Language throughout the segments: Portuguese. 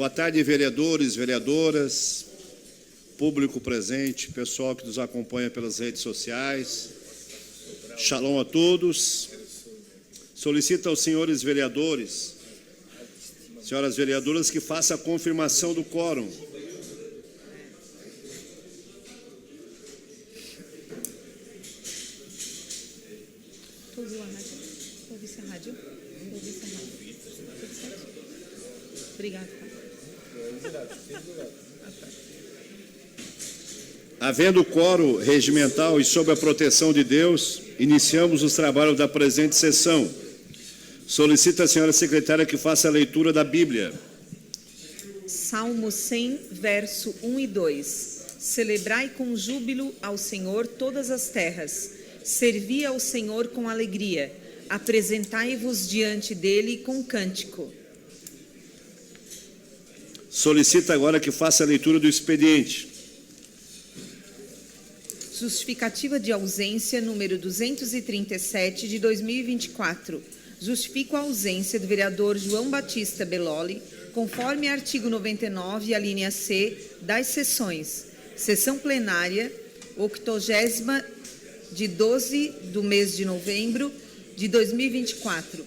Boa tarde, vereadores, vereadoras, público presente, pessoal que nos acompanha pelas redes sociais. Shalom a todos. Solicito aos senhores vereadores, senhoras vereadoras, que façam a confirmação do quórum. Obrigada. Havendo quórum regimental e sob a proteção de Deus, iniciamos os trabalhos da presente sessão. Solicito à senhora secretária que faça a leitura da Bíblia. Salmo 100, verso 1 e 2. Celebrai com júbilo ao Senhor todas as terras. Servi ao Senhor com alegria. Apresentai-vos diante dele com cântico. Solicito agora que faça a leitura do expediente. Justificativa de ausência número 237 de 2024. Justifico a ausência do vereador João Batista Belloli, conforme artigo 99, a linha C, das sessões. Sessão plenária, 80ª de 12 do mês de novembro de 2024.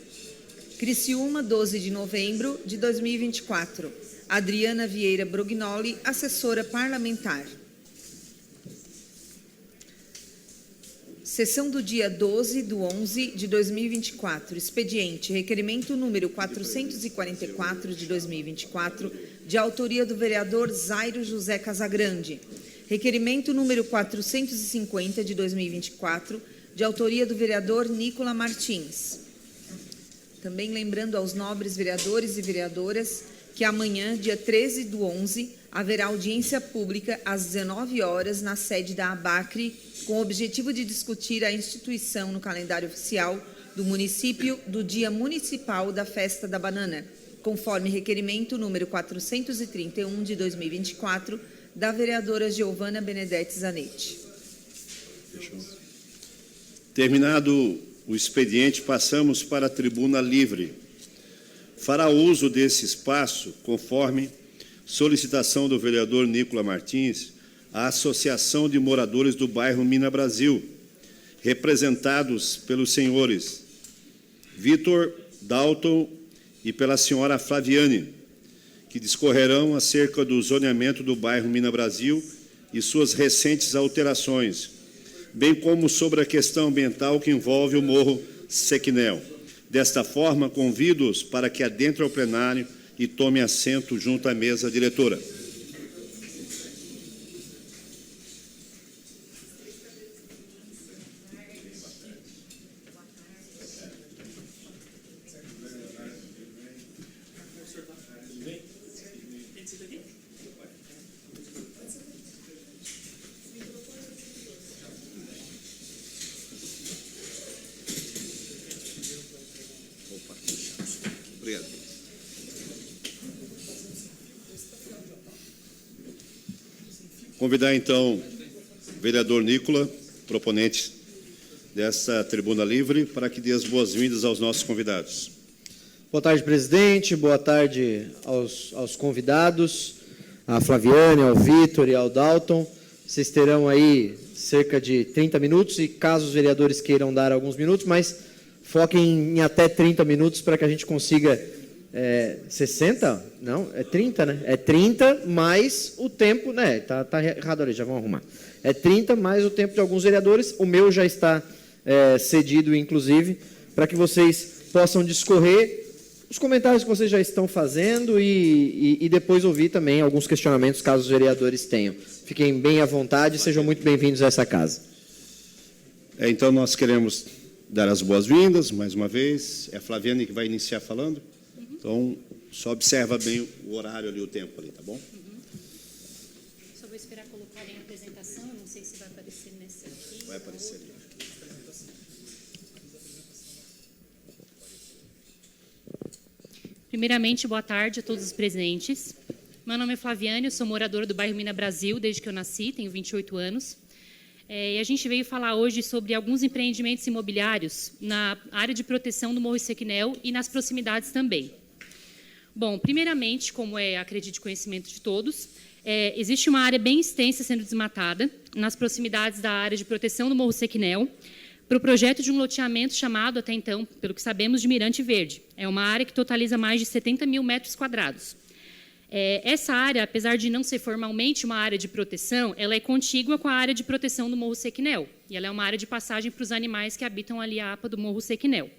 Criciúma, 12 de novembro de 2024. Adriana Vieira Brognoli, assessora parlamentar. Sessão do dia 12/11 de 2024. Expediente, requerimento número 444 de 2024, de autoria do vereador Zairo José Casagrande. Requerimento número 450 de 2024, de autoria do vereador Nicola Martins. Também lembrando aos nobres vereadores e vereadoras que amanhã, dia 13/11, haverá audiência pública às 19 horas na sede da ABACRE, com o objetivo de discutir a instituição no calendário oficial do município do Dia Municipal da Festa da Banana, conforme requerimento número 431 de 2024, da vereadora Giovana Benedetti Zanetti. Terminado o expediente, passamos para a tribuna livre. Fará uso desse espaço, conforme solicitação do vereador Nicola Martins, a Associação de Moradores do Bairro Mina Brasil, representados pelos senhores Vitor Dalton e pela senhora Flaviane, que discorrerão acerca do zoneamento do bairro Mina Brasil e suas recentes alterações, bem como sobre a questão ambiental que envolve o Morro Sequinel. Desta forma, convido-os para que adentrem ao plenário e tomem assento junto à mesa diretora. Obrigado. Convidar, então, o vereador Nicola, proponente dessa tribuna livre, para que dê as boas-vindas aos nossos convidados. Boa tarde, presidente. Boa tarde aos convidados, a Flaviane, ao Vitor e ao Dalton. Vocês terão aí cerca de 30 minutos e, caso os vereadores queiram dar alguns minutos, mas foquem em até 30 minutos para que a gente consiga 60? Não, é 30, né? É 30 mais o tempo, né? Tá errado ali, já vão arrumar. É 30 mais o tempo de alguns vereadores. O meu já está cedido, inclusive, para que vocês possam discorrer os comentários que vocês já estão fazendo e depois ouvir também alguns questionamentos, caso os vereadores tenham. Fiquem bem à vontade e sejam muito bem-vindos a essa casa. Então, nós queremos dar as boas-vindas, mais uma vez. É a Flaviane que vai iniciar falando. Então, só observa bem o horário ali, o tempo ali, tá bom? Só vou esperar colocarem a apresentação, eu não sei se vai aparecer nesse aqui. Vai aparecer ali. Primeiramente, boa tarde a todos os presentes. Meu nome é Flaviane, eu sou moradora do bairro Mina Brasil desde que eu nasci, tenho 28 anos. E a gente veio falar hoje sobre alguns empreendimentos imobiliários na área de proteção do Morro Sequinel e nas proximidades também. Bom, primeiramente, como acredito de conhecimento de todos, existe uma área bem extensa sendo desmatada, nas proximidades da área de proteção do Morro Sequinel, para o projeto de um loteamento chamado, até então, pelo que sabemos, de Mirante Verde. É uma área que totaliza mais de 70 mil metros quadrados. Essa área, apesar de não ser formalmente uma área de proteção, ela é contígua com a área de proteção do Morro Sequinel, e ela é uma área de passagem para os animais que habitam ali a APA do Morro Sequinel.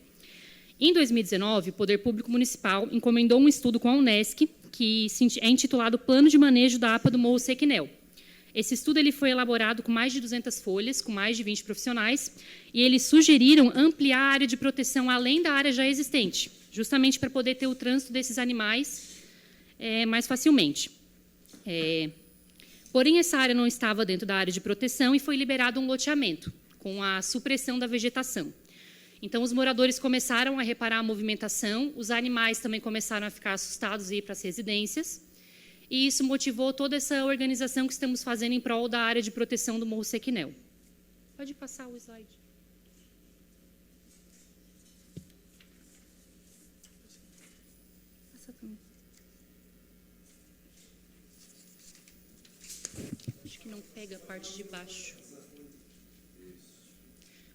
Em 2019, o Poder Público Municipal encomendou um estudo com a Unesc, que é intitulado Plano de Manejo da APA do Morro Sequinel. Esse estudo ele foi elaborado com mais de 200 folhas, com mais de 20 profissionais, e eles sugeriram ampliar a área de proteção além da área já existente, justamente para poder ter o trânsito desses animais mais facilmente. Porém, essa área não estava dentro da área de proteção e foi liberado um loteamento, com a supressão da vegetação. Então, os moradores começaram a reparar a movimentação, os animais também começaram a ficar assustados e ir para as residências, e isso motivou toda essa organização que estamos fazendo em prol da área de proteção do Morro Sequinel. Pode passar o slide. Passa também. Acho que não pega a parte de baixo.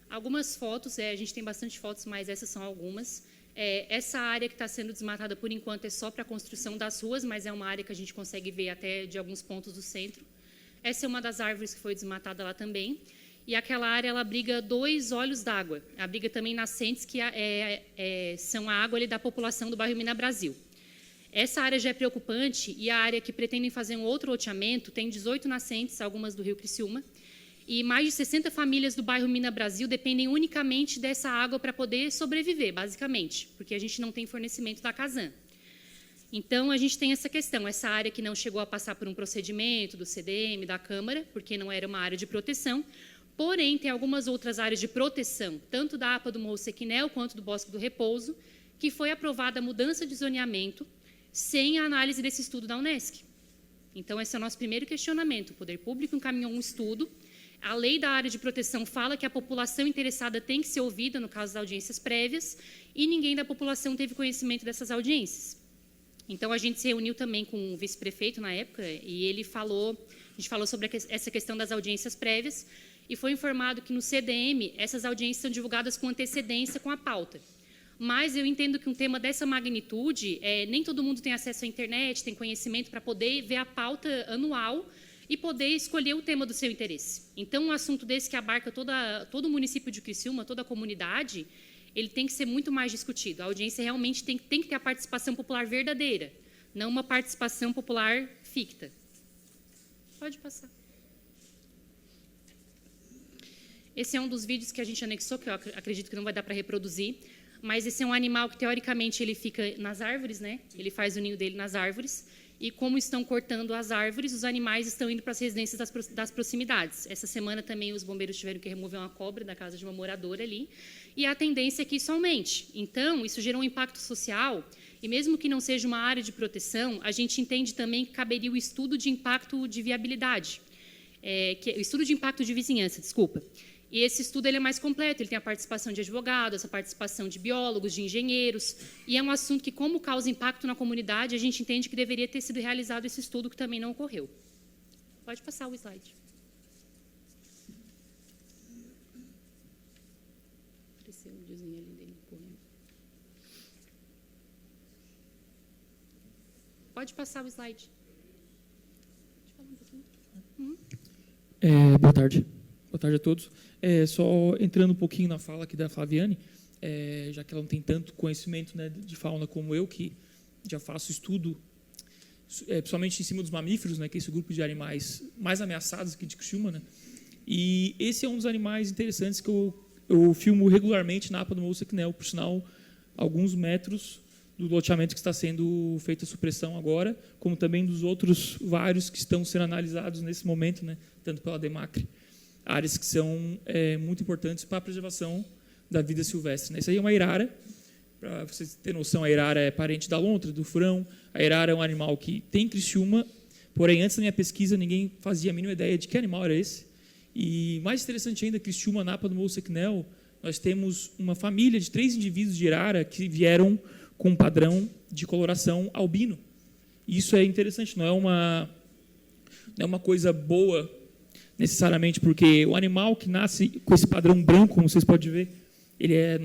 Algumas fotos, a gente tem bastante fotos, mas essas são algumas. Essa área que está sendo desmatada, por enquanto, é só para a construção das ruas, mas é uma área que a gente consegue ver até de alguns pontos do centro. Essa é uma das árvores que foi desmatada lá também. E aquela área, ela abriga 2 olhos d'água. Abriga também nascentes que são a água ali da população do bairro Mina Brasil. Essa área já é preocupante e a área que pretendem fazer um outro loteamento tem 18 nascentes, algumas do Rio Criciúma, e mais de 60 famílias do bairro Mina Brasil dependem unicamente dessa água para poder sobreviver, basicamente, porque a gente não tem fornecimento da Casan. Então, a gente tem essa questão, essa área que não chegou a passar por um procedimento do CDM, da Câmara, porque não era uma área de proteção, porém, tem algumas outras áreas de proteção, tanto da APA do Morro Sequinel quanto do Bosque do Repouso, que foi aprovada a mudança de zoneamento sem a análise desse estudo da Unesc. Então, esse é o nosso primeiro questionamento. O Poder Público encaminhou um estudo. A lei da área de proteção fala que a população interessada tem que ser ouvida no caso das audiências prévias e ninguém da população teve conhecimento dessas audiências. Então, a gente se reuniu também com o vice-prefeito na época e a gente falou sobre essa questão das audiências prévias e foi informado que no CDM essas audiências são divulgadas com antecedência com a pauta. Mas eu entendo que um tema dessa magnitude, nem todo mundo tem acesso à internet, tem conhecimento para poder ver a pauta anual e poder escolher o tema do seu interesse. Então, um assunto desse que abarca todo o município de Criciúma, toda a comunidade, ele tem que ser muito mais discutido. A audiência realmente tem que ter a participação popular verdadeira, não uma participação popular ficta. Pode passar. Esse é um dos vídeos que a gente anexou, que eu acredito que não vai dar para reproduzir, mas esse é um animal que, teoricamente, ele fica nas árvores, né? Ele faz o ninho dele nas árvores, e como estão cortando as árvores, os animais estão indo para as residências das proximidades. Essa semana também os bombeiros tiveram que remover uma cobra da casa de uma moradora ali, e a tendência é que isso aumente. Então, isso gerou um impacto social, e mesmo que não seja uma área de proteção, a gente entende também que caberia o estudo de impacto de viabilidade, o estudo de impacto de vizinhança, desculpa. E esse estudo ele é mais completo, ele tem a participação de advogados, a participação de biólogos, de engenheiros, e é um assunto que, como causa impacto na comunidade, a gente entende que deveria ter sido realizado esse estudo, que também não ocorreu. Pode passar o slide. Apareceu um videozinho ali dele correndo. Pode passar o slide. Deixa eu falar um pouquinho. Boa tarde. Boa tarde a todos. Só entrando um pouquinho na fala aqui da Flaviane, já que ela não tem tanto conhecimento, né, de fauna como eu, que já faço estudo, principalmente em cima dos mamíferos, né, que é esse grupo de animais mais ameaçados aqui de Criciúma, né, e esse é um dos animais interessantes que eu filmo regularmente na APA do Morro Sequinel, por sinal, alguns metros do loteamento que está sendo feita a supressão agora, como também dos outros vários que estão sendo analisados nesse momento, né, tanto pela DEMACRE. Áreas que são muito importantes para a preservação da vida silvestre. Essa aí é uma irara, para vocês terem noção, a irara é parente da lontra, do furão. A irara é um animal que tem Criciúma, porém, antes da minha pesquisa, ninguém fazia a mínima ideia de que animal era esse. E, mais interessante ainda, Criciúma, na APA do Morro Sequinel, nós temos uma família de 3 indivíduos de irara que vieram com um padrão de coloração albino. Isso é interessante, não é uma coisa boa necessariamente, porque o animal que nasce com esse padrão branco, como vocês podem ver, ele é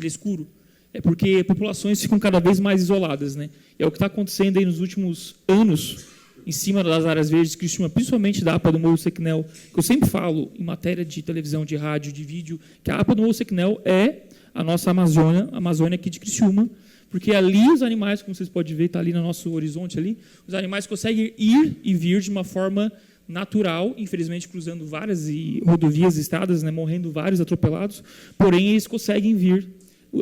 escuro. É porque populações ficam cada vez mais isoladas, né? E é o que está acontecendo aí nos últimos anos, em cima das áreas verdes, principalmente da APA do Morro Sequinel, que eu sempre falo em matéria de televisão, de rádio, de vídeo, que a APA do Morro Sequinel é a nossa Amazônia aqui de Criciúma, porque ali os animais, como vocês podem ver, está ali no nosso horizonte ali, os animais conseguem ir e vir de uma forma natural, infelizmente cruzando várias rodovias e estradas, né, morrendo vários atropelados, porém eles conseguem vir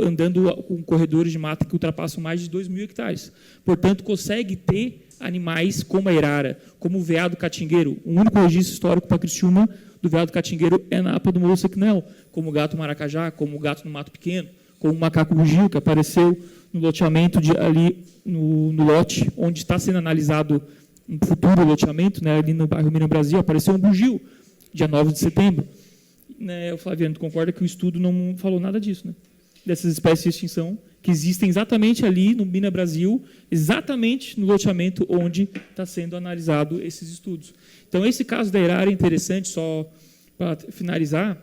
andando com corredores de mata que ultrapassam mais de 2.000 hectares. Portanto, consegue ter animais como a arara, como o veado catingueiro. O único registro histórico para Criciúma do veado catingueiro é na APA do Morro Sequinel, como o gato maracajá, como o gato no mato pequeno, como o macaco bugio, que apareceu no loteamento ali no lote, onde está sendo analisado um futuro loteamento, né, ali no bairro Minas Brasil, apareceu um bugio, dia 9 de setembro. Né, o Flaviano, tu concorda que o estudo não falou nada disso, né? Dessas espécies de extinção, que existem exatamente ali no Minas Brasil, exatamente no loteamento onde está sendo analisado esses estudos. Então, esse caso da arara é interessante, só para finalizar,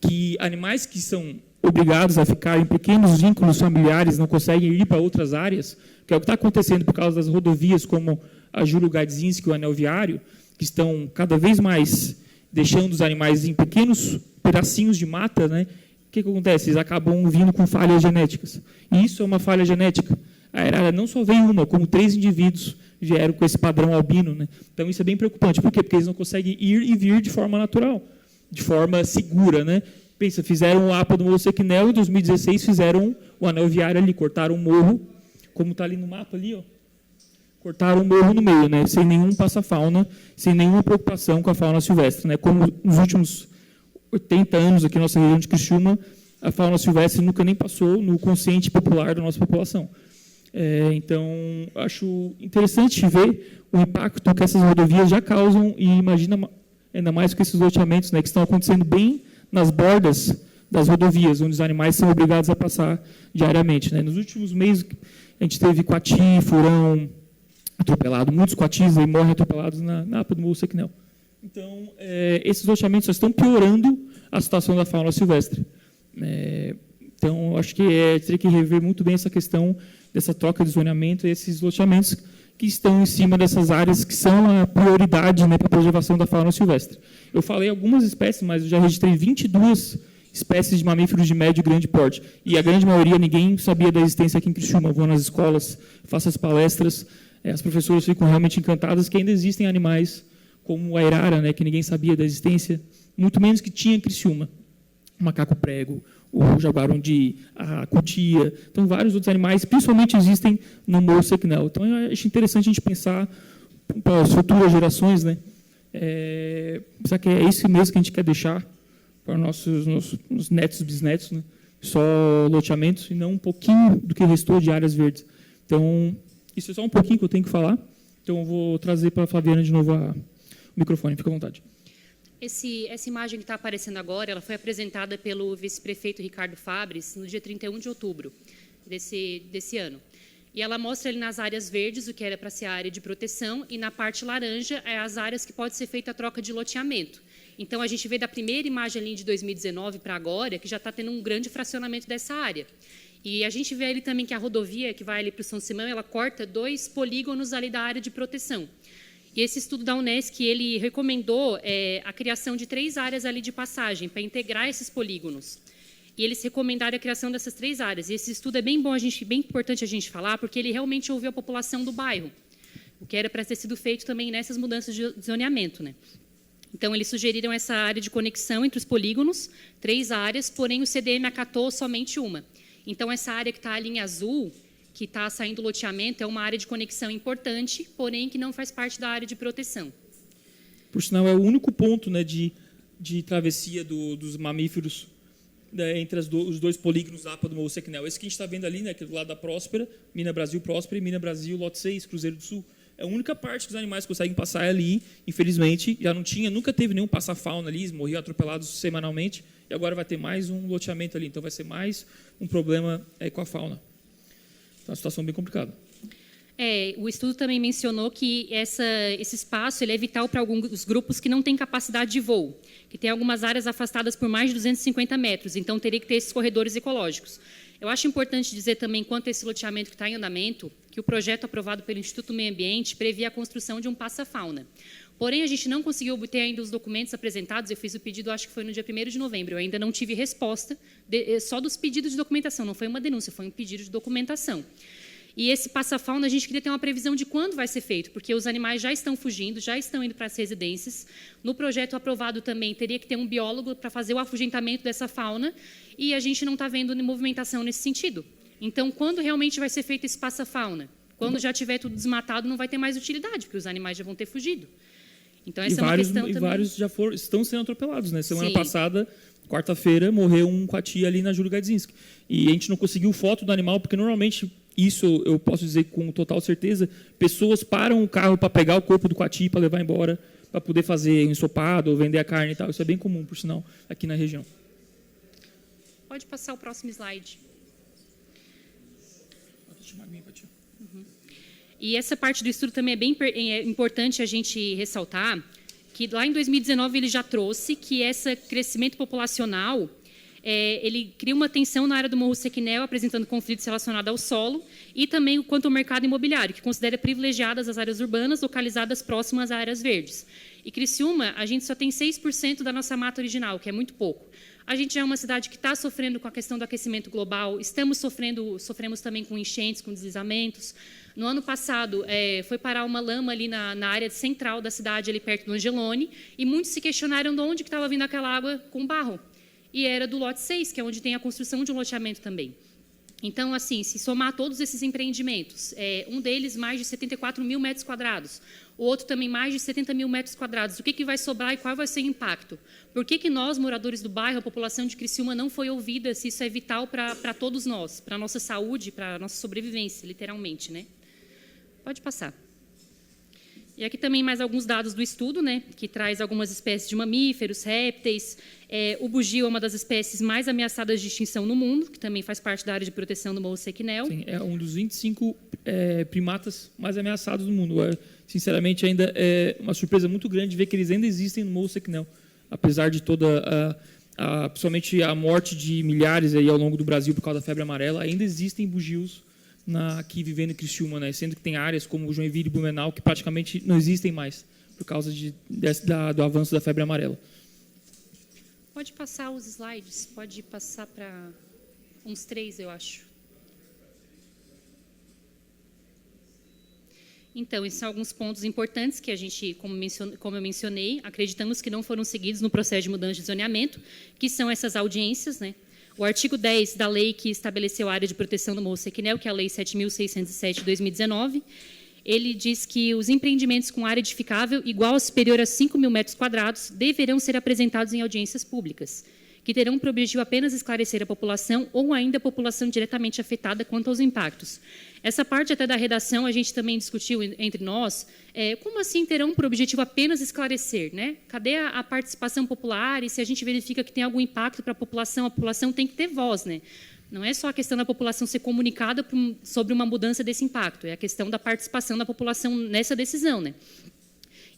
que animais que são obrigados a ficar em pequenos vínculos familiares, não conseguem ir para outras áreas, que é o que está acontecendo por causa das rodovias, como a Júlio Gadzinski, o anel viário, que estão cada vez mais deixando os animais em pequenos pedacinhos de mata, né? O que acontece? Eles acabam vindo com falhas genéticas. E isso é uma falha genética. A arara não só veio uma, como 3 indivíduos vieram com esse padrão albino, né? Então, isso é bem preocupante. Por quê? Porque eles não conseguem ir e vir de forma natural, de forma segura, né? Pensa, fizeram o APA do Morro Sequinel, em 2016 fizeram o anel viário ali, cortaram o morro, como está ali no mapa ali, ó. Cortaram o morro no meio, né? Sem nenhum passafauna, sem nenhuma preocupação com a fauna silvestre, né? Como nos últimos 80 anos aqui na nossa região de Criciúma, a fauna silvestre nunca nem passou no consciente popular da nossa população. Então, acho interessante ver o impacto que essas rodovias já causam, e imagina ainda mais com esses loteamentos, né, que estão acontecendo bem nas bordas das rodovias, onde os animais são obrigados a passar diariamente. Né. Nos últimos meses, a gente teve coati, furão atropelado, muitos coatis aí morrem atropelados na APA do Morro Sequinel. Então, esses loteamentos só estão piorando a situação da fauna silvestre. Então, acho que teria que rever muito bem essa questão dessa troca de zoneamento e esses loteamentos que estão em cima dessas áreas que são a prioridade, né, para a preservação da fauna silvestre. Eu falei algumas espécies, mas eu já registrei 22 espécies de mamíferos de médio e grande porte. E a grande maioria, ninguém sabia da existência aqui em Criciúma. Eu vou nas escolas, faço as palestras, as professoras ficam realmente encantadas que ainda existem animais como a arara, né, que ninguém sabia da existência, muito menos que tinha em Criciúma. O macaco prego, o jaguarundi, a cutia, então vários outros animais, principalmente existem no Morro Sequinel. Então, eu acho interessante a gente pensar para as futuras gerações, né, pensar que é isso mesmo que a gente quer deixar para nossos netos e bisnetos, né, só loteamentos e não um pouquinho do que restou de áreas verdes. Então, isso é só um pouquinho que eu tenho que falar. Então, eu vou trazer para a Flaviana de novo o microfone, fica à vontade. Essa imagem que está aparecendo agora, ela foi apresentada pelo vice-prefeito Ricardo Fabres no dia 31 de outubro desse ano. E ela mostra ali nas áreas verdes o que era para ser a área de proteção e na parte laranja as áreas que pode ser feita a troca de loteamento. Então, a gente vê da primeira imagem ali de 2019 para agora que já está tendo um grande fracionamento dessa área. E a gente vê ali também que a rodovia que vai ali para o São Simão, ela corta 2 polígonos ali da área de proteção. E esse estudo da Unesc, ele recomendou a criação de 3 áreas ali de passagem para integrar esses polígonos. E eles recomendaram a criação dessas 3 áreas. E esse estudo é bem bom, bem importante a gente falar, porque ele realmente ouviu a população do bairro, o que era para ter sido feito também nessas mudanças de zoneamento, né? Então, eles sugeriram essa área de conexão entre os polígonos, 3 áreas, porém o CDM acatou somente uma. Então, essa área que está ali em azul, que está saindo loteamento, é uma área de conexão importante, porém que não faz parte da área de proteção. Por sinal, é o único ponto, né, de travessia dos mamíferos, né, entre os 2 polígonos da APA do Morro Sequinel. Esse que a gente está vendo ali, né, que é do lado da Próspera, Minas Brasil Próspera e Minas Brasil Lote 6, Cruzeiro do Sul. É a única parte que os animais conseguem passar ali, infelizmente. Nunca teve nenhum passafauna ali, eles morriam atropelados semanalmente, e agora vai ter mais um loteamento ali. Então, vai ser mais um problema com a fauna. Então, é uma situação bem complicada. O estudo também mencionou que esse espaço ele é vital para alguns grupos que não têm capacidade de voo, que tem algumas áreas afastadas por mais de 250 metros, então teria que ter esses corredores ecológicos. Eu acho importante dizer também, quanto a esse loteamento que está em andamento, que o projeto aprovado pelo Instituto do Meio Ambiente previa a construção de um passa-fauna. Porém, a gente não conseguiu obter ainda os documentos apresentados. Eu fiz o pedido, acho que foi no dia 1º de novembro. Eu ainda não tive resposta só dos pedidos de documentação. Não foi uma denúncia, foi um pedido de documentação. E esse passa-fauna, a gente queria ter uma previsão de quando vai ser feito, porque os animais já estão fugindo, já estão indo para as residências. No projeto aprovado também, teria que ter um biólogo para fazer o afugentamento dessa fauna, e a gente não está vendo movimentação nesse sentido. Então, quando realmente vai ser feito esse passa-fauna? Quando já tiver tudo desmatado, não vai ter mais utilidade, porque os animais já vão ter fugido. Então, essa é uma questão também. E vários já estão sendo atropelados, né? Semana passada, quarta-feira, morreu um coati ali na Júlio Gadzinski. E a gente não conseguiu foto do animal, porque normalmente, isso eu posso dizer com total certeza, pessoas param o carro para pegar o corpo do coati para levar embora, para poder fazer ensopado ou vender a carne e tal. Isso é bem comum, por sinal, aqui na região. Pode passar o próximo slide. E essa parte do estudo também é bem importante a gente ressaltar, que lá em 2019 ele já trouxe que esse crescimento populacional, ele cria uma tensão na área do Morro Sequinel, apresentando conflitos relacionados ao solo, e também quanto ao mercado imobiliário, que considera privilegiadas as áreas urbanas localizadas próximas às áreas verdes. E Criciúma, a gente só tem 6% da nossa mata original, que é muito pouco. A gente já é uma cidade que está sofrendo com a questão do aquecimento global, sofremos também com enchentes, com deslizamentos. No ano passado, foi parar uma lama ali na área central da cidade, ali perto do Angelone, e muitos se questionaram de onde estava vindo aquela água com barro. E era do lote 6, que é onde tem a construção de um loteamento também. Então, assim, se somar todos esses empreendimentos, um deles mais de 74 mil metros quadrados, o outro também mais de 70 mil metros quadrados, o que vai sobrar e qual vai ser o impacto? Por que nós, moradores do bairro, a população de Criciúma, não foi ouvida, se isso é vital para todos nós, para a nossa saúde, para a nossa sobrevivência, literalmente, né? Pode passar. E aqui também mais alguns dados do estudo, né, que traz algumas espécies de mamíferos, répteis. O bugio é uma das espécies mais ameaçadas de extinção no mundo, que também faz parte da área de proteção do Morro Sequinel. Sim, é um dos 25 primatas mais ameaçados do mundo. Sinceramente, ainda é uma surpresa muito grande ver que eles ainda existem no Morro Sequinel, apesar de toda principalmente a morte de milhares aí ao longo do Brasil por causa da febre amarela, ainda existem bugios aqui vivendo em Criciúma, né? Sendo que tem áreas como Joinville e Blumenau que praticamente não existem mais por causa do avanço da febre amarela. Pode passar os slides, pode passar para uns 3, eu acho. Então, esses são alguns pontos importantes que a gente, como eu mencionei, acreditamos que não foram seguidos no processo de mudança de zoneamento, que são essas audiências, né? O artigo 10 da lei que estabeleceu a área de proteção do Morro Sequinel, que é a Lei 7.607 de 2019, ele diz que os empreendimentos com área edificável igual ou superior a 5 mil metros quadrados deverão ser apresentados em audiências públicas, que terão por objetivo apenas esclarecer a população ou ainda a população diretamente afetada quanto aos impactos. Essa parte até da redação a gente também discutiu entre nós, como assim terão por objetivo apenas esclarecer, né? Cadê a participação popular e se a gente verifica que tem algum impacto para a população tem que ter voz, né? Não é só a questão da população ser comunicada sobre uma mudança desse impacto, é a questão da participação da população nessa decisão, né?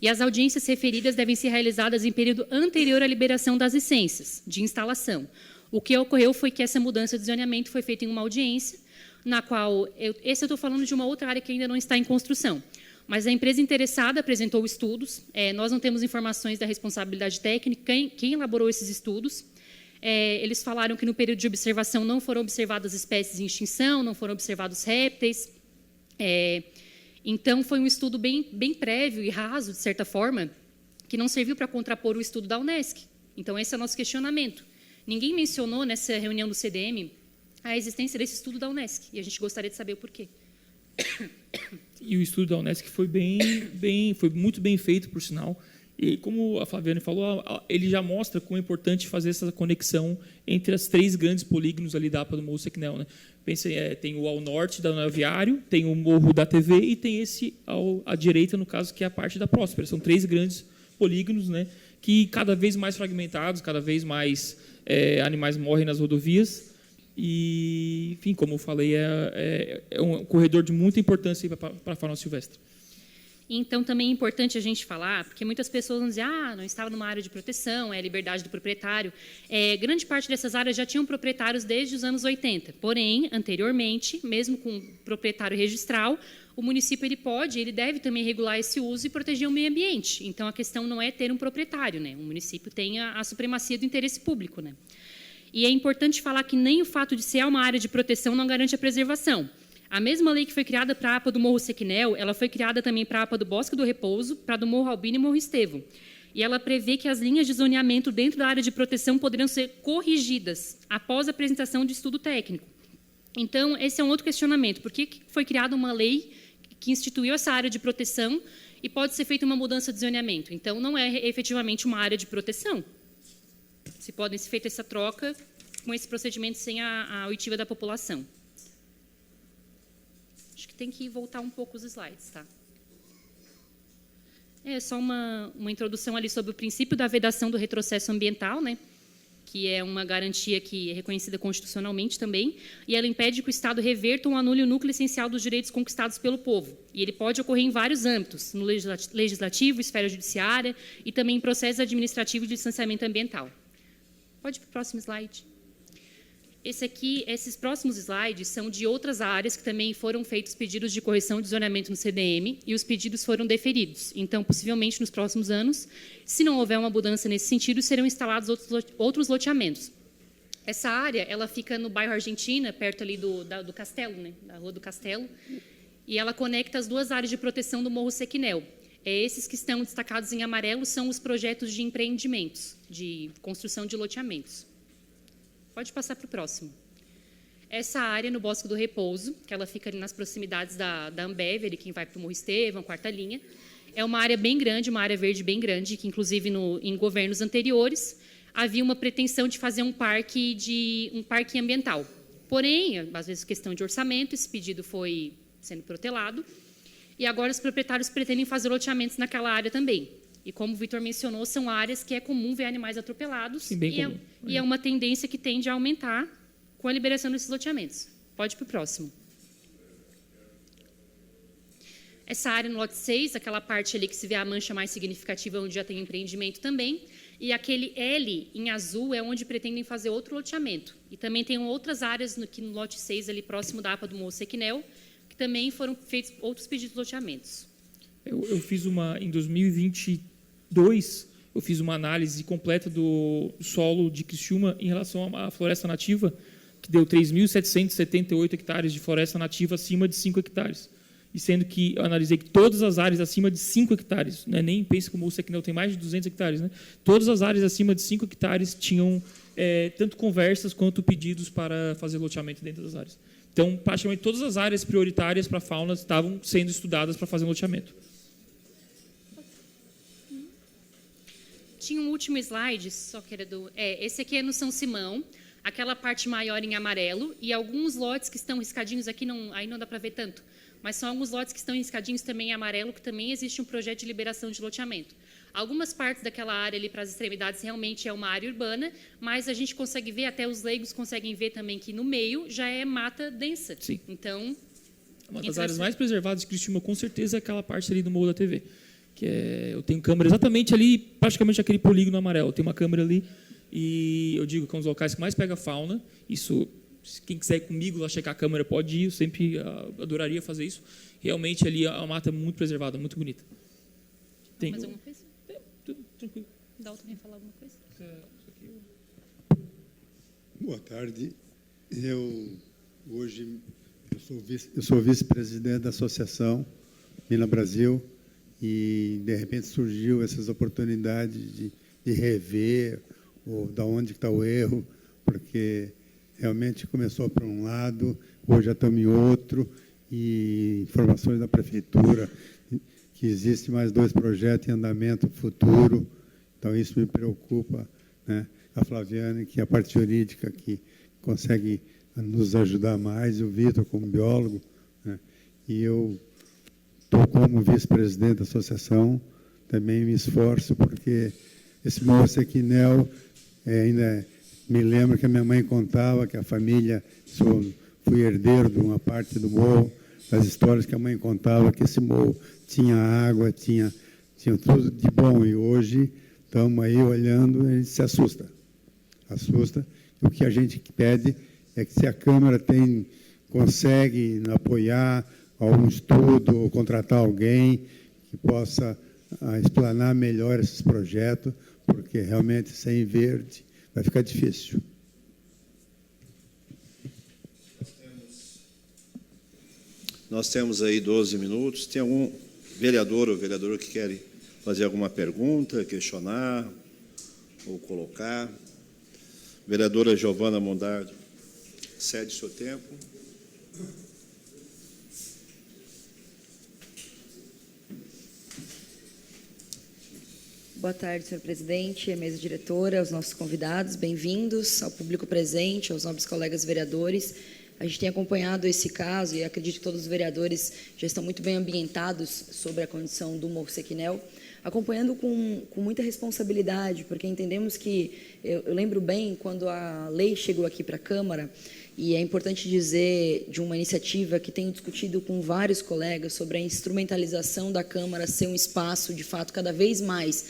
E as audiências referidas devem ser realizadas em período anterior à liberação das licenças de instalação. O que ocorreu foi que essa mudança de zoneamento foi feita em uma audiência, na qual, eu estou falando de uma outra área que ainda não está em construção, mas a empresa interessada apresentou estudos, nós não temos informações da responsabilidade técnica, quem elaborou esses estudos. Eles falaram que no período de observação não foram observadas espécies em extinção, não foram observados répteis. Então, foi um estudo bem prévio e raso, de certa forma, que não serviu para contrapor o estudo da Unesc. Então, esse é o nosso questionamento. Ninguém mencionou nessa reunião do CDM a existência desse estudo da Unesc, e a gente gostaria de saber o porquê. E o estudo da Unesc foi foi muito bem feito, por sinal. E como a Flaviane falou, ele já mostra como é importante fazer essa conexão entre as 3 grandes polígonos ali da APA do Morro Sequinel, né? Pensem, tem o ao norte da Anel Viário, tem o Morro da TV e tem esse à direita, no caso, que é a parte da Próspera. São 3 grandes polígonos, né, que cada vez mais fragmentados, cada vez mais animais morrem nas rodovias. E, enfim, como eu falei, é um corredor de muita importância para a fauna silvestre. Então, também é importante a gente falar, porque muitas pessoas vão dizer, não estava numa área de proteção, é a liberdade do proprietário. Grande parte dessas áreas já tinham proprietários desde os anos 80. Porém, anteriormente, mesmo com proprietário registral, o município ele deve também regular esse uso e proteger o meio ambiente. Então, a questão não é ter um proprietário, né? O município tem a supremacia do interesse público, né? E é importante falar que nem o fato de ser uma área de proteção não garante a preservação. A mesma lei que foi criada para a APA do Morro Sequinel, ela foi criada também para a APA do Bosque do Repouso, para a do Morro Albino e Morro Estevão. E ela prevê que as linhas de zoneamento dentro da área de proteção poderão ser corrigidas após a apresentação de estudo técnico. Então, esse é um outro questionamento. Por que foi criada uma lei que instituiu essa área de proteção e pode ser feita uma mudança de zoneamento? Então, não é efetivamente uma área de proteção. Se pode ser feita essa troca com esse procedimento sem a oitiva da população. Acho que tem que voltar um pouco os slides, tá? É só uma introdução ali sobre o princípio da vedação do retrocesso ambiental, né? Que é uma garantia que é reconhecida constitucionalmente também, e ela impede que o Estado reverta ou anule o núcleo essencial dos direitos conquistados pelo povo. E ele pode ocorrer em vários âmbitos, no legislativo, esfera judiciária e também em processos administrativos de licenciamento ambiental. Pode ir para o próximo slide. Esses próximos slides são de outras áreas que também foram feitos pedidos de correção de zoneamento no CDM e os pedidos foram deferidos. Então, possivelmente, nos próximos anos, se não houver uma mudança nesse sentido, serão instalados outros loteamentos. Essa área ela fica no bairro Argentina, perto ali do Castelo, né, da Rua do Castelo, e ela conecta as duas áreas de proteção do Morro Sequinel. Esses que estão destacados em amarelo são os projetos de empreendimentos, de construção de loteamentos. Pode passar para o próximo. Essa área no Bosque do Repouso, que ela fica ali nas proximidades da Ambev, ali quem vai para o Morro Estevão, quarta linha, é uma área bem grande, uma área verde bem grande, que inclusive em governos anteriores havia uma pretensão de fazer um parque ambiental. Porém, às vezes questão de orçamento, esse pedido foi sendo protelado, e agora os proprietários pretendem fazer loteamentos naquela área também. E como o Vitor mencionou, são áreas que é comum ver animais atropelados. Sim, bem comum. E é uma tendência que tende a aumentar com a liberação desses loteamentos. Pode ir para o próximo. Essa área no lote 6, aquela parte ali que se vê a mancha mais significativa, onde já tem empreendimento também. E aquele L em azul é onde pretendem fazer outro loteamento. E também tem outras áreas aqui no lote 6, ali próximo da APA do Morro Sequinel, que também foram feitos outros pedidos de loteamentos. Eu fiz em 2022, eu fiz uma análise completa do solo de Criciúma em relação à floresta nativa, que deu 3.778 hectares de floresta nativa acima de 5 hectares. E sendo que eu analisei que todas as áreas acima de 5 hectares, né, nem pense como o Sequinel tem mais de 200 hectares, né, todas as áreas acima de 5 hectares tinham tanto conversas quanto pedidos para fazer loteamento dentro das áreas. Então, praticamente todas as áreas prioritárias para a fauna estavam sendo estudadas para fazer loteamento. Tinha um último slide, só que era esse aqui é no São Simão, aquela parte maior em amarelo, e alguns lotes que estão riscadinhos aqui, aí não dá para ver tanto, mas são alguns lotes que estão riscadinhos também em amarelo, que também existe um projeto de liberação de loteamento. Algumas partes daquela área ali para as extremidades realmente é uma área urbana, mas a gente consegue ver, até os leigos conseguem ver também que no meio já é mata densa. Sim. Então, uma das áreas mais preservadas de Criciúma, com certeza, é aquela parte ali do Morro da TV. Eu tenho câmera exatamente ali, praticamente aquele polígono amarelo. Eu tenho uma câmera ali e eu digo que é um dos locais que mais pega fauna. Isso, quem quiser ir comigo lá checar a câmera pode ir, eu sempre adoraria fazer isso. Realmente ali é uma mata muito preservada, muito bonita. Tem mais alguma coisa? Tudo tranquilo. Dalton quer falar alguma coisa? Boa tarde. Hoje eu sou vice-presidente da Associação Mina Brasil. E, de repente, surgiu essas oportunidades de rever da onde está o erro, porque realmente começou por um lado, hoje já estamos em outro, e informações da Prefeitura, que existem mais 2 projetos em andamento futuro, então isso me preocupa, né? A Flaviane, que é a parte jurídica, que consegue nos ajudar mais, e o Vitor, como biólogo, né? E eu estou como vice-presidente da associação, também me esforço, porque esse Morro Sequinel ainda Me lembro que a minha mãe contava que a família, fui herdeiro de uma parte do morro, as histórias que a mãe contava, que esse morro tinha água, tinha tudo de bom. E hoje estamos aí olhando e a gente se assusta. E o que a gente pede é que, se a Câmara consegue apoiar algum estudo ou contratar alguém que possa explanar melhor esses projetos, porque realmente sem verde vai ficar difícil. Nós temos aí 12 minutos. Tem algum vereador ou vereadora que quer fazer alguma pergunta, questionar ou colocar? Vereadora Giovana Mondardo, cede seu tempo. Boa tarde, senhor presidente, mesa diretora, aos nossos convidados, bem-vindos, ao público presente, aos nobres colegas vereadores. A gente tem acompanhado esse caso e acredito que todos os vereadores já estão muito bem ambientados sobre a condição do Morro Sequinel, acompanhando com muita responsabilidade, porque entendemos que, eu lembro bem, quando a lei chegou aqui para a Câmara, e é importante dizer de uma iniciativa que tenho discutido com vários colegas sobre a instrumentalização da Câmara ser um espaço, de fato, cada vez mais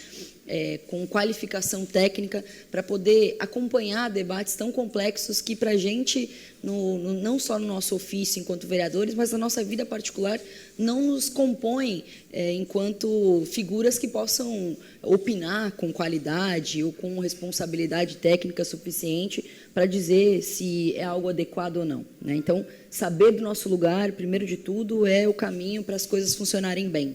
com qualificação técnica para poder acompanhar debates tão complexos que, para a gente, não só no nosso ofício enquanto vereadores, mas na nossa vida particular, não nos compõem enquanto figuras que possam opinar com qualidade ou com responsabilidade técnica suficiente para dizer se é algo adequado ou não, né? Então, saber do nosso lugar, primeiro de tudo, é o caminho para as coisas funcionarem bem.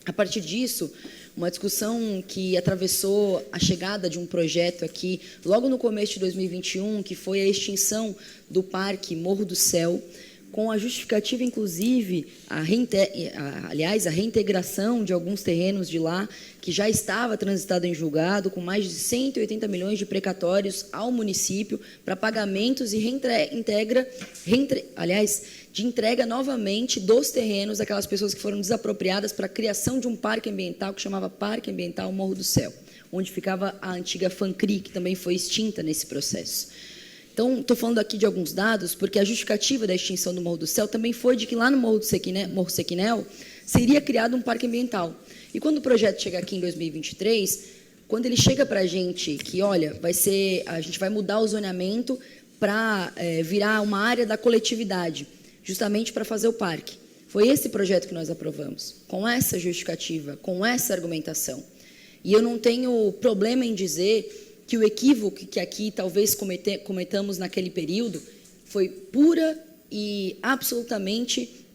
A partir disso, uma discussão que atravessou a chegada de um projeto aqui, logo no começo de 2021, que foi a extinção do Parque Morro do Céu, com a justificativa, inclusive, a reintegração de alguns terrenos de lá, que já estava transitado em julgado, com mais de 180 milhões de precatórios ao município para pagamentos e de entrega novamente dos terrenos daquelas pessoas que foram desapropriadas para a criação de um parque ambiental que chamava Parque Ambiental Morro do Céu, onde ficava a antiga FANCRI, que também foi extinta nesse processo. Então, estou falando aqui de alguns dados, porque a justificativa da extinção do Morro do Céu também foi de que lá no Morro Sequinel seria criado um parque ambiental. E quando o projeto chega aqui em 2023, quando ele chega para a gente que, olha, a gente vai mudar o zoneamento para virar uma área da coletividade, justamente para fazer o parque. Foi esse projeto que nós aprovamos, com essa justificativa, com essa argumentação. E eu não tenho problema em dizer que o equívoco que aqui talvez cometamos naquele período foi pura e absolutamente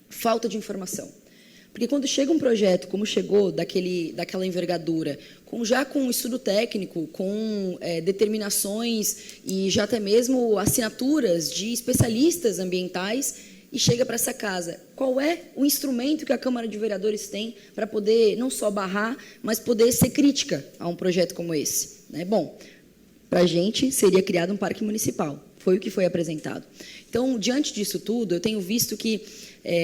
falta de informação. Porque quando chega um projeto, como chegou daquela envergadura, já com estudo técnico, com determinações e já até mesmo assinaturas de especialistas ambientais, e chega para essa casa, qual é o instrumento que a Câmara de Vereadores tem para poder não só barrar, mas poder ser crítica a um projeto como esse? Bom, para a gente seria criado um parque municipal, foi o que foi apresentado. Então, diante disso tudo, eu tenho visto que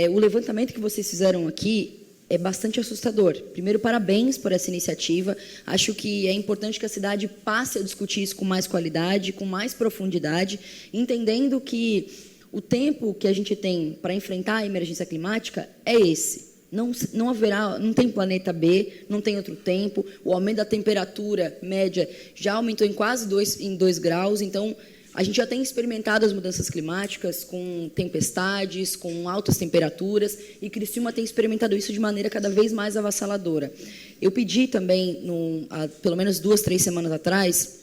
o levantamento que vocês fizeram aqui é bastante assustador. Primeiro, parabéns por essa iniciativa. Acho que é importante que a cidade passe a discutir isso com mais qualidade, com mais profundidade, entendendo que o tempo que a gente tem para enfrentar a emergência climática é esse. Não haverá, não tem planeta B, não tem outro tempo. O aumento da temperatura média já aumentou em quase 2 graus. Então, a gente já tem experimentado as mudanças climáticas com tempestades, com altas temperaturas, e Criciúma tem experimentado isso de maneira cada vez mais avassaladora. Eu pedi também, pelo menos 2, 3 semanas atrás,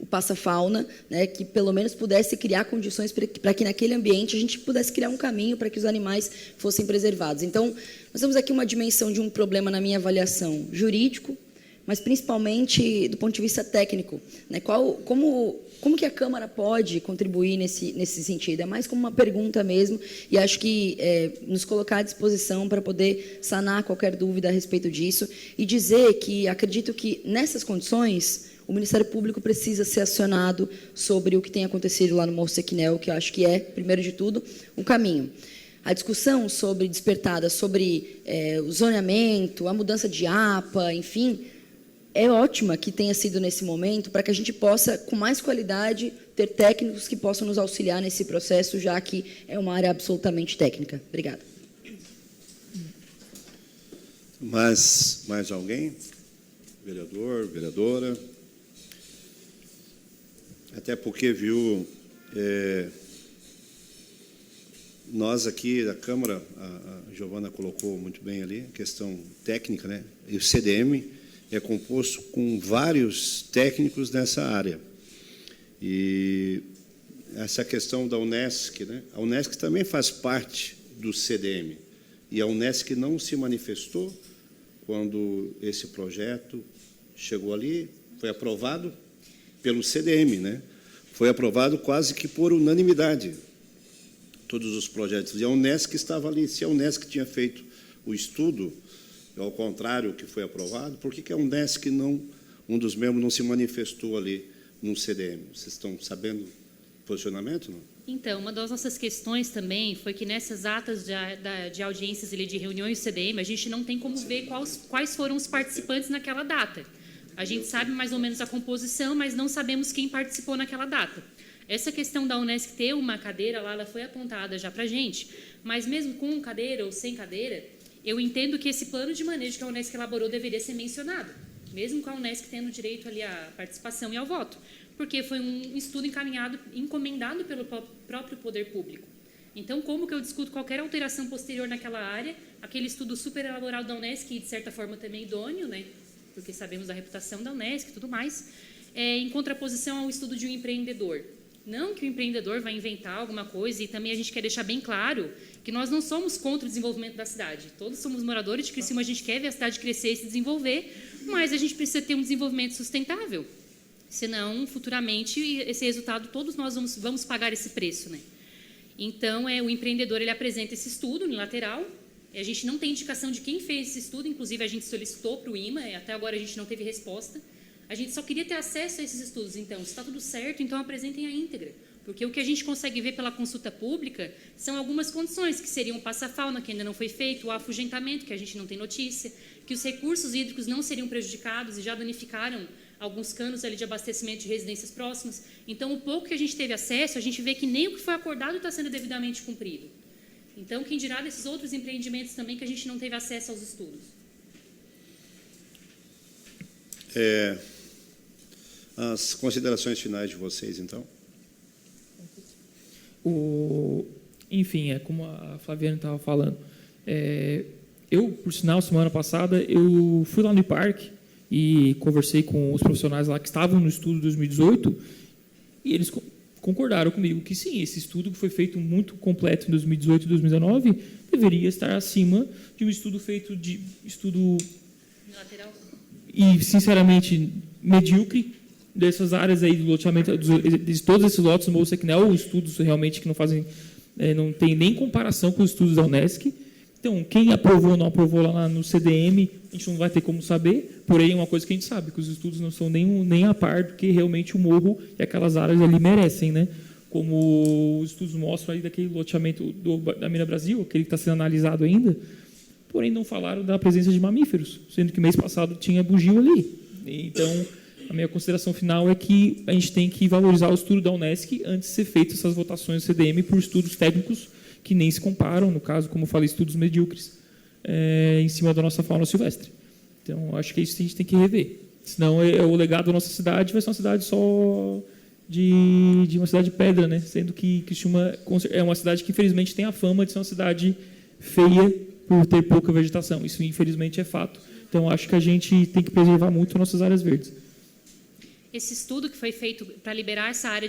o Passa Fauna, que pelo menos pudesse criar condições para que naquele ambiente a gente pudesse criar um caminho para que os animais fossem preservados. Então, nós temos aqui uma dimensão de um problema, na minha avaliação, jurídico, mas principalmente do ponto de vista técnico. Como que a Câmara pode contribuir nesse sentido? É mais como uma pergunta mesmo, e acho que nos colocar à disposição para poder sanar qualquer dúvida a respeito disso, e dizer que acredito que, nessas condições, o Ministério Público precisa ser acionado sobre o que tem acontecido lá no Morro Sequinel, que eu acho que é, primeiro de tudo, o caminho. A discussão despertada sobre o zoneamento, a mudança de APA, enfim, é ótima que tenha sido nesse momento, para que a gente possa, com mais qualidade, ter técnicos que possam nos auxiliar nesse processo, já que é uma área absolutamente técnica. Obrigada. Mais alguém? Vereador, vereadora? Até porque, viu, nós aqui da Câmara, a Giovana colocou muito bem ali, a questão técnica, né? E o CDM é composto com vários técnicos nessa área. E essa questão da Unesc, né? A Unesc também faz parte do CDM. E a Unesc não se manifestou quando esse projeto chegou ali, foi aprovado pelo CDM, né? Foi aprovado quase que por unanimidade, todos os projetos. E a Unesc estava ali. Se a Unesc tinha feito o estudo, ao contrário que foi aprovado, por que a Unesc não, um dos membros não se manifestou ali no CDM? Vocês estão sabendo o posicionamento, não? Então, uma das nossas questões também foi que nessas atas de audiências ali, de reuniões do CDM, a gente não tem como ver quais foram os participantes naquela data. A gente sabe mais ou menos a composição, mas não sabemos quem participou naquela data. Essa questão da Unesc ter uma cadeira lá, ela foi apontada já para a gente, mas mesmo com cadeira ou sem cadeira, eu entendo que esse plano de manejo que a Unesc elaborou deveria ser mencionado, mesmo com a Unesc tendo direito ali à participação e ao voto, porque foi um estudo encomendado pelo próprio poder público. Então, como que eu discuto qualquer alteração posterior naquela área, aquele estudo super elaborado da Unesc, e de certa forma também idôneo, né, porque sabemos da reputação da Unesc e tudo mais, em contraposição ao estudo de um empreendedor. Não que o empreendedor vai inventar alguma coisa, e também a gente quer deixar bem claro que nós não somos contra o desenvolvimento da cidade. Todos somos moradores de Criciúma, a gente quer ver a cidade crescer e se desenvolver, mas a gente precisa ter um desenvolvimento sustentável. Senão, futuramente, esse resultado, todos nós vamos pagar esse preço, né? Então, o empreendedor ele apresenta esse estudo unilateral. A gente não tem indicação de quem fez esse estudo, inclusive a gente solicitou para o IMA, até agora a gente não teve resposta. A gente só queria ter acesso a esses estudos. Então, se está tudo certo, então apresentem a íntegra. Porque o que a gente consegue ver pela consulta pública são algumas condições, que seriam o passa-fauna, que ainda não foi feito, o afugentamento, que a gente não tem notícia, que os recursos hídricos não seriam prejudicados e já danificaram alguns canos ali de abastecimento de residências próximas. Então, o pouco que a gente teve acesso, a gente vê que nem o que foi acordado está sendo devidamente cumprido. Então, quem dirá desses outros empreendimentos também que a gente não teve acesso aos estudos? As considerações finais de vocês, então. Enfim, como a Flaviane estava falando, eu, por sinal, semana passada, eu fui lá no IPARC e conversei com os profissionais lá que estavam no estudo de 2018 e eles concordaram comigo que sim, esse estudo que foi feito muito completo em 2018 e 2019 deveria estar acima de um estudo feito de Lateral. E, sinceramente, medíocre dessas áreas aí do loteamento, de todos esses lotes no Morro Sequinel, estudos realmente que não fazem, não tem nem comparação com os estudos da Unesc. Então, quem aprovou ou não aprovou lá no CDM, a gente não vai ter como saber, porém é uma coisa que a gente sabe, que os estudos não são nem a par do que realmente o morro e aquelas áreas ali merecem, né? Como os estudos mostram aí daquele loteamento da Mina Brasil, aquele que está sendo analisado ainda, porém não falaram da presença de mamíferos, sendo que mês passado tinha bugio ali. Então, a minha consideração final é que a gente tem que valorizar o estudo da Unesc antes de ser feitas essas votações do CDM por estudos técnicos que nem se comparam, no caso, como eu falei, estudos medíocres, em cima da nossa fauna silvestre. Então, acho que é isso que a gente tem que rever. Senão, o legado da nossa cidade vai ser uma cidade só de uma cidade de pedra, né? Sendo que Criciúma é uma cidade que, infelizmente, tem a fama de ser uma cidade feia por ter pouca vegetação. Isso, infelizmente, é fato. Então, acho que a gente tem que preservar muito nossas áreas verdes. Esse estudo que foi feito para liberar essa área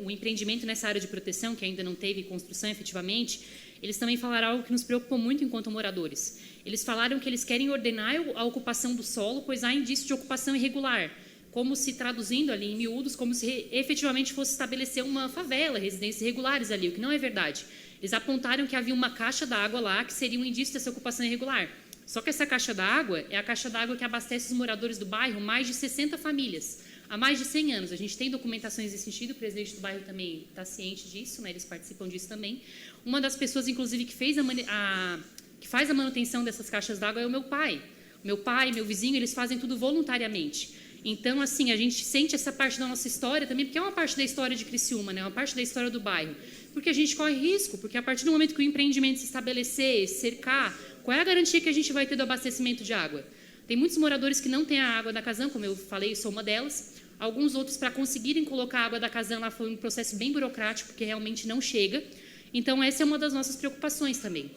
o empreendimento nessa área de proteção, que ainda não teve construção efetivamente, eles também falaram algo que nos preocupou muito enquanto moradores. Eles falaram que eles querem ordenar a ocupação do solo, pois há indício de ocupação irregular, como se, traduzindo ali em miúdos, como se efetivamente fosse estabelecer uma favela, residências irregulares ali, o que não é verdade. Eles apontaram que havia uma caixa d'água lá, que seria um indício dessa ocupação irregular. Só que essa caixa d'água é a caixa d'água que abastece os moradores do bairro, mais de 60 famílias, há mais de 100 anos. A gente tem documentações nesse sentido, o presidente do bairro também está ciente disso, né? Eles participam disso também. Uma das pessoas, inclusive, que faz a manutenção dessas caixas d'água é o meu pai. Meu pai, meu vizinho, eles fazem tudo voluntariamente. Então, assim, a gente sente essa parte da nossa história também, porque é uma parte da história de Criciúma, né? Uma parte da história do bairro. Porque a gente corre risco, porque a partir do momento que o empreendimento se estabelecer, cercar, qual é a garantia que a gente vai ter do abastecimento de água? Tem muitos moradores que não têm a água da Casan, como eu falei, sou uma delas. Alguns outros, para conseguirem colocar a água da Casan lá, foi um processo bem burocrático, porque realmente não chega. Então, essa é uma das nossas preocupações também.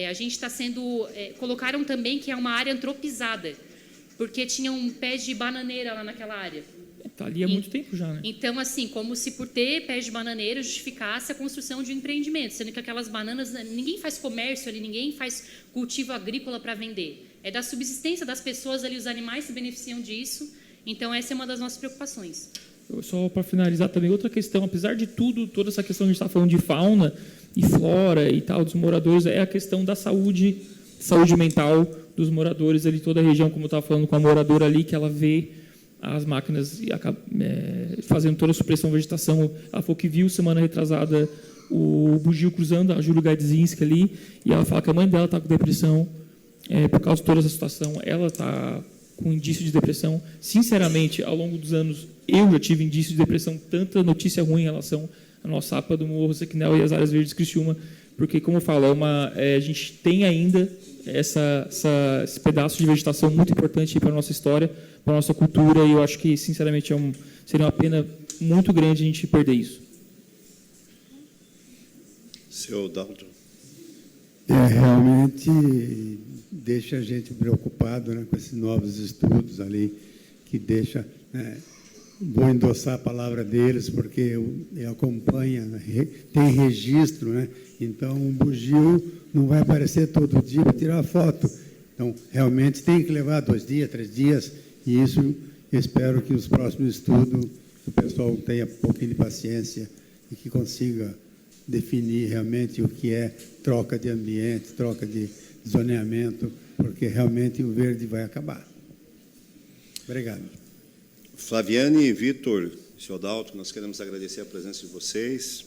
A gente está sendo... colocaram também que é uma área antropizada, porque tinha um pé de bananeira lá naquela área. Está ali há muito tempo já, né? Então, assim, como se por ter pés de bananeira justificasse a construção de um empreendimento, sendo que aquelas bananas, ninguém faz comércio ali, ninguém faz cultivo agrícola para vender. É da subsistência das pessoas ali, os animais se beneficiam disso. Então, essa é uma das nossas preocupações. Só para finalizar também, outra questão, apesar de tudo, toda essa questão que a gente está falando de fauna e flora e tal, dos moradores, é a questão da saúde mental dos moradores ali, toda a região, como eu estava falando com a moradora ali, que ela vê as máquinas fazendo toda a supressão da vegetação. Ela falou que viu semana retrasada o bugio cruzando, a Júlio Gaidzinski ali, e ela fala que a mãe dela está com depressão por causa de toda essa situação. Ela está com indício de depressão. Sinceramente, ao longo dos anos, eu já tive indício de depressão, tanta notícia ruim em relação à nossa APA do Morro Sequinel e as áreas verdes de Criciúma, porque, como eu falo, a gente tem ainda esse pedaço de vegetação muito importante para a nossa história, para a nossa cultura, e eu acho que, sinceramente, seria uma pena muito grande a gente perder isso. Senhor Dalton. Realmente deixa a gente preocupado, né, com esses novos estudos ali, que deixa... vou endossar a palavra deles, porque eu acompanho, tem registro, né? Então, um bugio não vai aparecer todo dia para tirar foto. Então, realmente tem que levar 2 dias, 3 dias, e isso eu espero que os próximos estudos o pessoal tenha um pouquinho de paciência e que consiga definir realmente o que é troca de ambiente, troca de zoneamento, porque realmente o verde vai acabar. Obrigado. Flaviane, Vitor, senhor Dalton, nós queremos agradecer a presença de vocês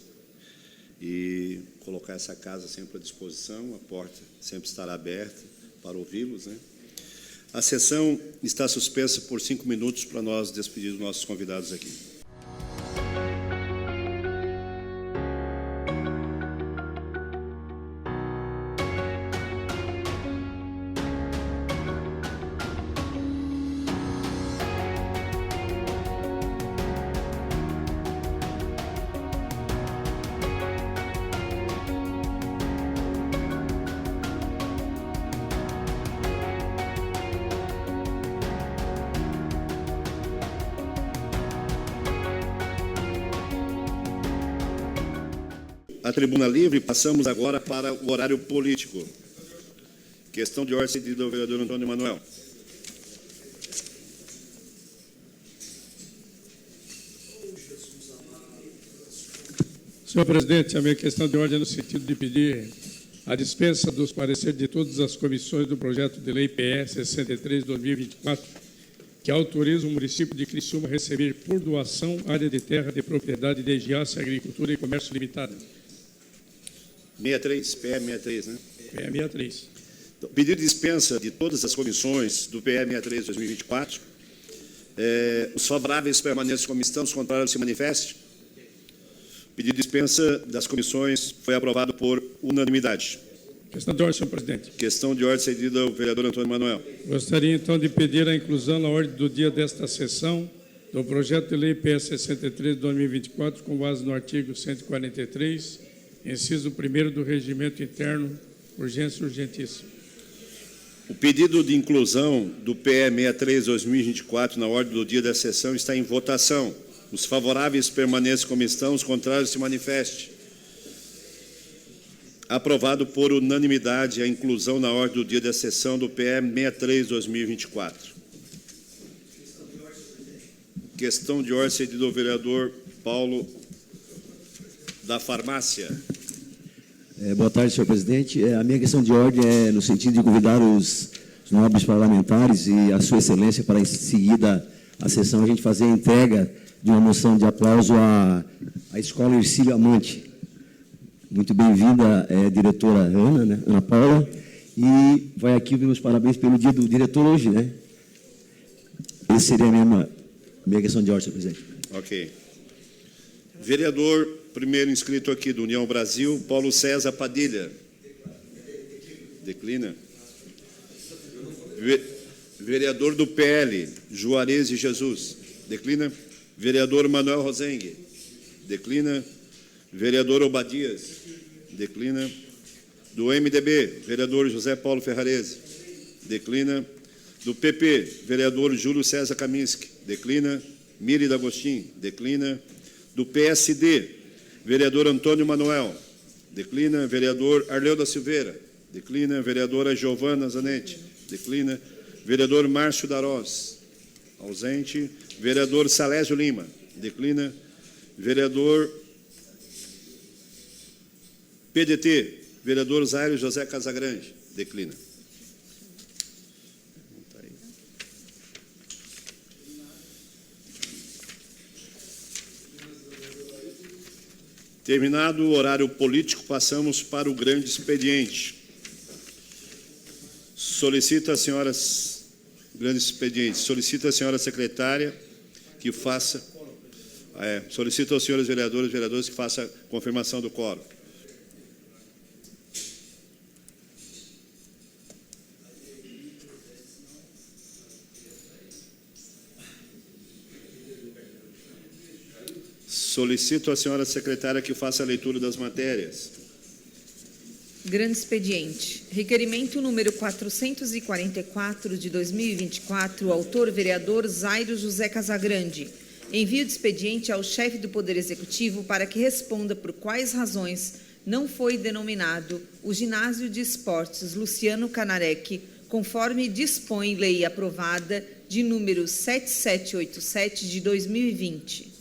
e colocar essa casa sempre à disposição, a porta sempre estará aberta para ouvi-los, né? A sessão está suspensa por 5 minutos para nós despedir dos nossos convidados aqui. A tribuna livre, passamos agora para o horário político. Questão de ordem do vereador Antônio Manuel. Senhor presidente, a minha questão de ordem é no sentido de pedir a dispensa dos pareceres de todas as comissões do projeto de lei PE 63/2024, que autoriza o município de Criciúma a receber por doação área de terra de propriedade de Giasse Agricultura e Comércio Limitada. 63, PE 63, né? PE 63. Então, pedido de dispensa de todas as comissões do PE 63/2024. Os favoráveis permaneçam como estão, os contrários se manifestem. Pedido de dispensa das comissões foi aprovado por unanimidade. Questão de ordem, senhor presidente. Questão de ordem cedida ao vereador Antônio Manuel. Gostaria, então, de pedir a inclusão na ordem do dia desta sessão do projeto de lei PE 63/2024, com base no artigo 143, inciso 1º do Regimento Interno, urgência urgentíssima. O pedido de inclusão do PE 63/2024 na ordem do dia da sessão está em votação. Os favoráveis permaneçam como estão, os contrários se manifestem. Aprovado por unanimidade a inclusão na ordem do dia da sessão do PE 63/2024. Questão de ordem cedida ao vereador Paulo da Farmácia. Boa tarde, senhor presidente. A minha questão de ordem é no sentido de convidar os nobres parlamentares e a sua excelência para, em seguida, a sessão, a gente fazer a entrega de uma moção de aplauso à Escola Ercílio Amante. Muito bem-vinda, diretora Ana, né? Ana Paula, E vai aqui meus parabéns pelo dia do diretor hoje, né? Essa seria a minha questão de ordem, senhor presidente. Ok. Vereador, primeiro inscrito aqui do União Brasil, Paulo César Padilha. Declina. Vereador do PL, Juarez de Jesus. Declina. Vereador Manuel Rosengue. Declina. Vereador Obadias. Declina. Do MDB, vereador José Paulo Ferrarese. Declina. Do PP, vereador Júlio César Kaminski. Declina. Miri D'Agostin. Declina. Do PSD, vereador Antônio Manuel. Declina. Vereador Arleu da Silveira. Declina. Vereadora Giovana Zanetti. Declina. Vereador Márcio Darós. Ausente. Vereador Salésio Lima. Declina. Vereador PDT, vereador Zairo José Casagrande. Declina. Terminado o horário político, passamos para o grande expediente. Solicito a senhora secretária que faça... solicito aos senhores vereadores e vereadoras que faça a confirmação do quórum. Solicito à senhora secretária que faça a leitura das matérias. Grande expediente. Requerimento número 444 de 2024, autor vereador Zairo José Casagrande. Envio de expediente ao chefe do Poder Executivo para que responda por quais razões não foi denominado o Ginásio de Esportes Luciano Canarec, conforme dispõe lei aprovada de número 7787 de 2020.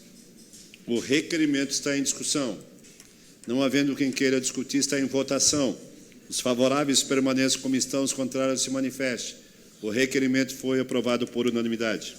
O requerimento está em discussão. Não havendo quem queira discutir, está em votação. Os favoráveis permaneçam como estão, os contrários se manifestem. O requerimento foi aprovado por unanimidade.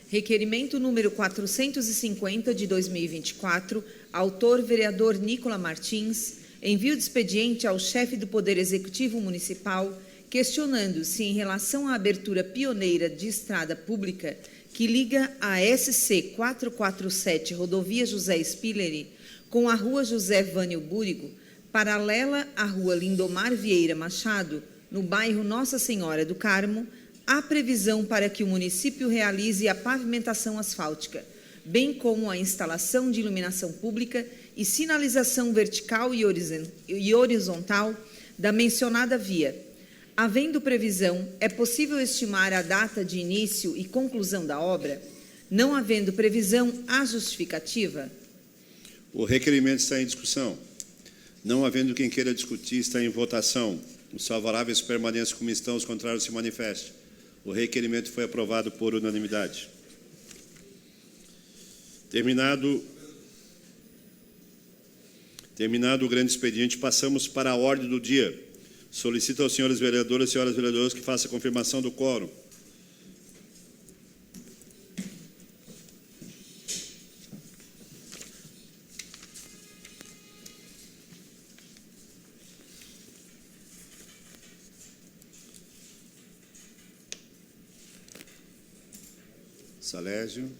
Requerimento número 450 de 2024, autor vereador Nicola Martins, envio de expediente ao chefe do Poder Executivo Municipal, questionando se, em relação à abertura pioneira de estrada pública que liga a SC 447 Rodovia José Spilleri com a Rua José Vânio Búrigo, paralela à Rua Lindomar Vieira Machado, no bairro Nossa Senhora do Carmo, há previsão para que o município realize a pavimentação asfáltica, bem como a instalação de iluminação pública e sinalização vertical e horizontal da mencionada via. Havendo previsão, é possível estimar a data de início e conclusão da obra? Não havendo previsão, há justificativa? O requerimento está em discussão. Não havendo quem queira discutir, está em votação. Os favoráveis permaneçam como estão, os contrários se manifestem. O requerimento foi aprovado por unanimidade. Terminado o grande expediente, passamos para a ordem do dia. Solicito aos senhores vereadores e senhoras vereadoras que façam a confirmação do quórum. Salésio.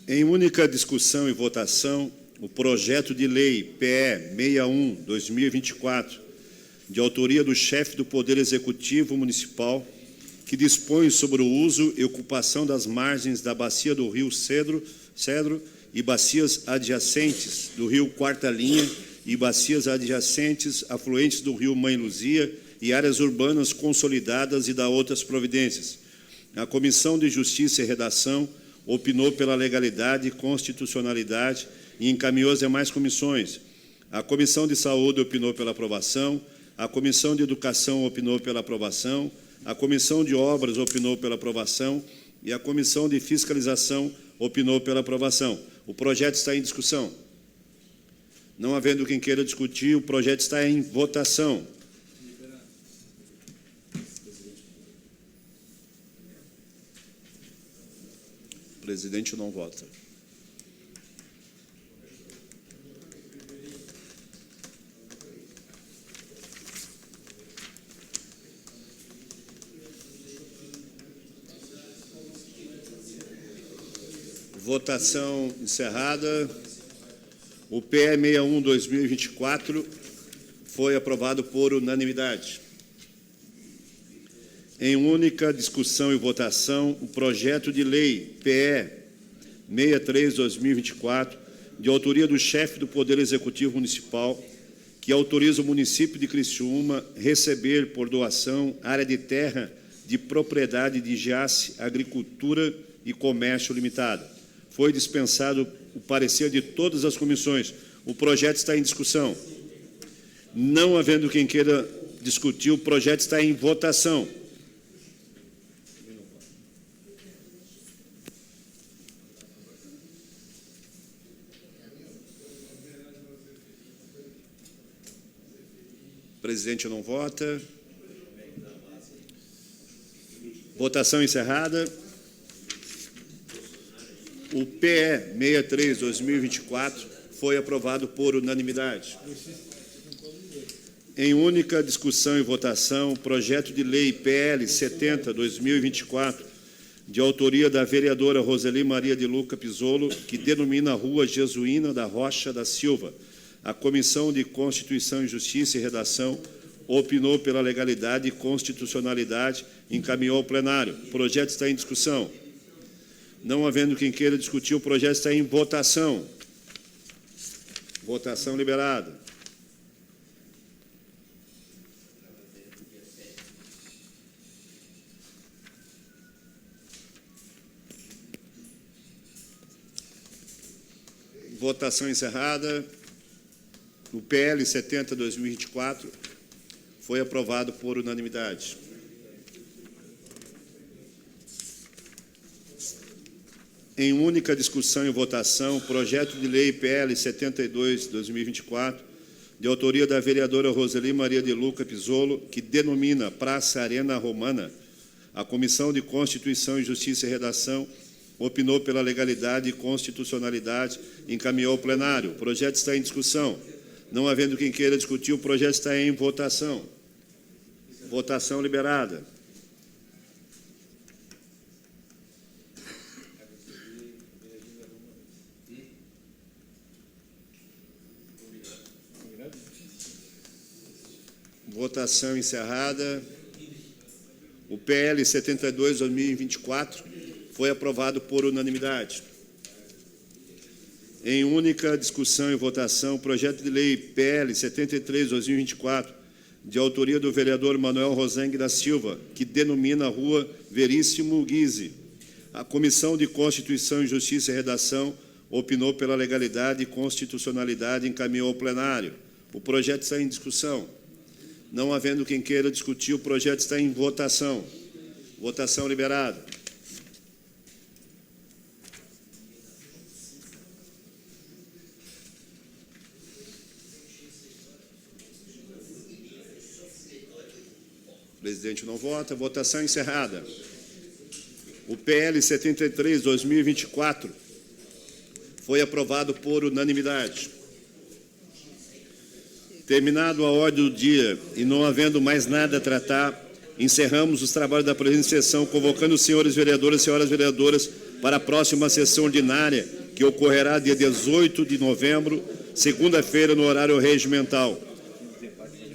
Em única discussão e votação, o projeto de lei PE 61/2024, de autoria do chefe do Poder Executivo Municipal, que dispõe sobre o uso e ocupação das margens da bacia do Rio Cedro e bacias adjacentes do Rio Quarta Linha e bacias adjacentes afluentes do Rio Mãe Luzia e áreas urbanas consolidadas e da outras providências. A Comissão de Justiça e Redação opinou pela legalidade e constitucionalidade e encaminhou as demais comissões. A Comissão de Saúde opinou pela aprovação, a Comissão de Educação opinou pela aprovação, a Comissão de Obras opinou pela aprovação e a Comissão de Fiscalização opinou pela aprovação. O projeto está em discussão. Não havendo quem queira discutir, o projeto está em votação. O presidente não vota. Votação encerrada. O PE 61/2024 foi aprovado por unanimidade. Em única discussão e votação, o projeto de lei PE 63/2024, de autoria do chefe do Poder Executivo Municipal, que autoriza o município de Criciúma receber por doação área de terra de propriedade de Giasse Agricultura e Comércio Limitada. Foi dispensado o parecer de todas as comissões. O projeto está em discussão. Não havendo quem queira discutir, o projeto está em votação. O presidente não vota. Votação encerrada. O PE 63/2024 foi aprovado por unanimidade. Em única discussão e votação, o projeto de lei PL 70/2024, de autoria da vereadora Roseli Maria de Luca Pizzolo, que denomina a Rua Jesuína da Rocha da Silva. A Comissão de Constituição e Justiça e Redação opinou pela legalidade e constitucionalidade e encaminhou ao plenário. O projeto está em discussão. Não havendo quem queira discutir, o projeto está em votação. Votação liberada. Votação encerrada. O PL 70/2024 foi aprovado por unanimidade. Em única discussão e votação, o projeto de lei PL 72/2024, de autoria da vereadora Roseli Maria de Luca Pizzolo, que denomina Praça Arena Romana. A Comissão de Constituição e Justiça e Redação opinou pela legalidade e constitucionalidade e encaminhou ao plenário. O projeto está em discussão. Não havendo quem queira discutir, o projeto está em votação. Votação liberada. Votação encerrada. O PL 72/2024 foi aprovado por unanimidade. Em única discussão e votação, o projeto de lei PL 73/2024, de autoria do vereador Manuel Rosengue da Silva, que denomina a Rua Veríssimo Guise. A Comissão de Constituição e Justiça e Redação opinou pela legalidade e constitucionalidade e encaminhou ao plenário. O projeto está em discussão. Não havendo quem queira discutir, o projeto está em votação. Votação liberada. O presidente não vota. Votação encerrada. O PL 73/2024 foi aprovado por unanimidade. Terminado a ordem do dia e não havendo mais nada a tratar, encerramos os trabalhos da presente sessão, convocando os senhores vereadores e senhoras vereadoras para a próxima sessão ordinária, que ocorrerá dia 18 de novembro, segunda-feira, no horário regimental.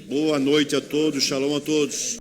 Boa noite a todos, shalom a todos.